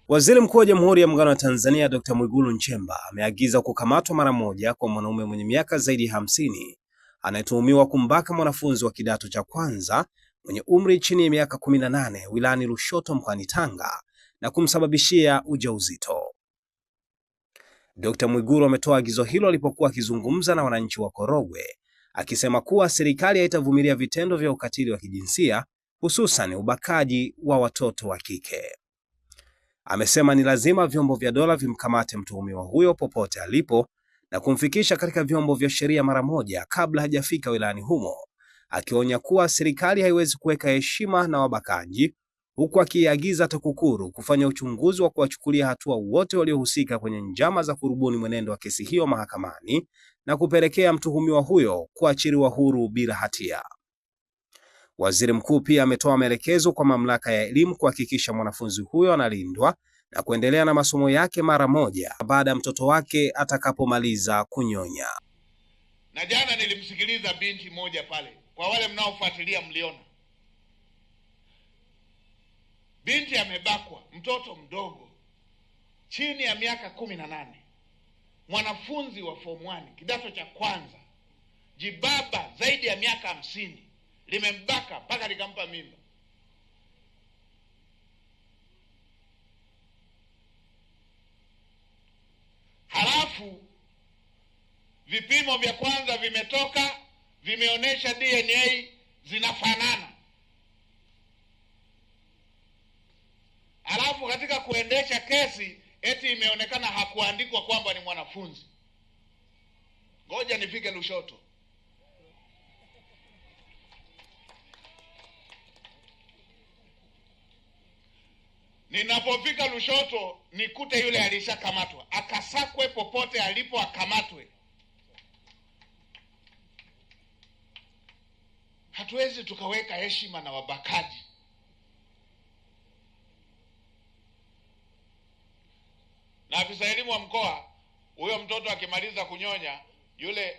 Waziri Mkuu wa Jamhuri ya Muungano wa Tanzania Dr. Mwigulu Nchemba ameagiza kukamatwa mara moja kwa mwanaume mwenye miaka zaidi ya 50 anayetuhumiwa kumbaka mwanafunzi wa kidato cha kwanza mwenye umri chini ya miaka 18 wilayani Lushoto mkoani Tanga na kumsababishia ujauzito. Dr. Mwigulu ametoa agizo hilo alipokuwa akizungumza na wananchi wa Korogwe, akisema kuwa serikali haitavumilia vitendo vya ukatili wa kijinsia, hususan ubakaji wa watoto wa kike. Amesema ni lazima vyombo vya dola vimkamate mtuhumiwa huyo popote alipo na kumfikisha katika vyombo vya sheria mara moja kabla hajafika wilayani humo, akionya kuwa serikali haiwezi kuweka heshima na wabakaji, huku akiagiza TAKUKURU kufanya uchunguzi wa kuwachukulia hatua wote waliohusika kwenye njama za kurubuni mwenendo wa kesi hiyo mahakamani na kupelekea mtuhumiwa huyo kuachiliwa huru bila hatia. Waziri Mkuu pia ametoa maelekezo kwa mamlaka ya elimu kuhakikisha mwanafunzi huyo analindwa na kuendelea na masomo yake mara moja baada ya mtoto wake atakapomaliza kunyonya. Na jana nilimsikiliza binti moja pale, kwa wale mnaofuatilia mliona. Binti amebakwa, mtoto mdogo chini ya miaka 18, mwanafunzi wa form 1 kidato cha kwanza, jibaba zaidi ya miaka 50 limembaka mpaka likampa mimba. Halafu vipimo vya kwanza vimetoka, vimeonyesha DNA zinafanana. Halafu katika kuendesha kesi eti imeonekana hakuandikwa kwamba ni mwanafunzi. Ngoja nifike Lushoto. Ninapofika Lushoto nikute yule alishakamatwa, akasakwe popote alipo, akamatwe. Hatuwezi tukaweka heshima na wabakaji. Na afisa elimu wa mkoa, huyo mtoto akimaliza kunyonya,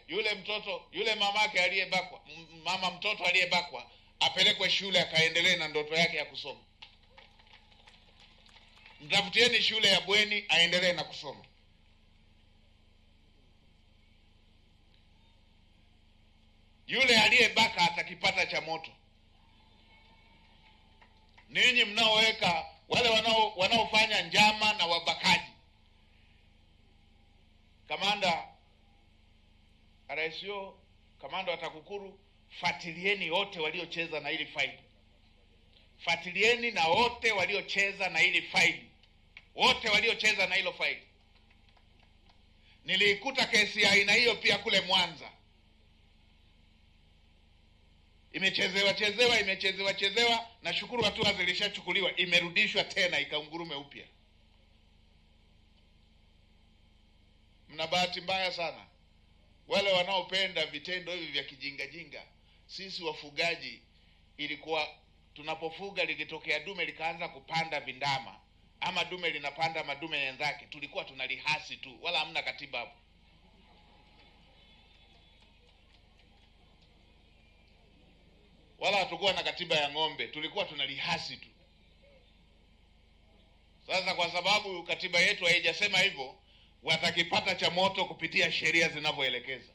yule mtoto, yule mamake aliyebakwa, mama mtoto aliyebakwa apelekwe shule akaendelee na ndoto yake ya kusoma. Mtafutieni shule ya bweni aendelee na kusoma. Yule aliyebaka atakipata cha moto. Ninyi mnaoweka, wale wanaofanya njama na wabakaji, kamanda RSO, kamanda wa TAKUKURU, fuatilieni wote waliocheza na hili faili. Fuatilieni na wote waliocheza na hili faili. Wote waliocheza na hilo faili. Niliikuta kesi ya aina hiyo pia kule Mwanza. Imechezewa, na shukuru hatua zilishachukuliwa, imerudishwa tena ikaungurume upya. Mna bahati mbaya sana wale wanaopenda vitendo hivi vya kijingajinga. Sisi wafugaji, ilikuwa tunapofuga likitokea dume likaanza kupanda vindama, ama dume linapanda madume wenzake, tulikuwa tunalihasi tu, wala hamna katiba hapo. Wala hatukuwa na katiba ya ng'ombe, tulikuwa tunalihasi tu. Sasa kwa sababu katiba yetu haijasema hivyo, watakipata cha moto kupitia sheria zinavyoelekeza.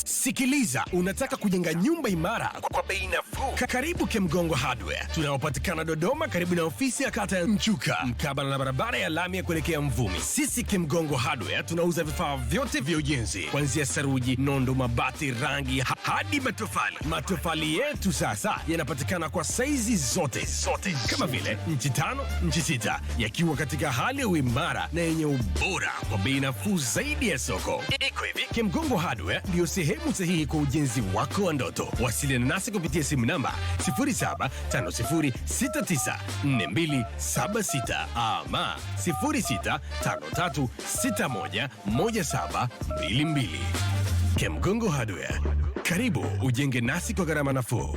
Sikiliza, unataka kujenga nyumba imara kwa bei nafuu? Karibu Kemgongo Hardware. Tunaopatikana Dodoma karibu na ofisi ya kata ya Mchuka, mkabala na barabara ya lami ya kuelekea Mvumi. Sisi Kemgongo Hardware tunauza vifaa vyote vya ujenzi, kuanzia saruji, nondo, mabati, rangi hadi matofali. Matofali yetu sasa yanapatikana kwa saizi zote kama vile inchi 5, inchi 6, yakiwa katika hali ya uimara na yenye ubora kwa bei nafuu zaidi ya soko. Iko hivi, Kemgongo Hardware ndio sehemu sahihi kwa ujenzi wako wa ndoto. Wasiliana nasi kupitia simu namba 0750694276 ama 0653611722. Kemgongo Hardware. Karibu ujenge nasi kwa gharama nafuu.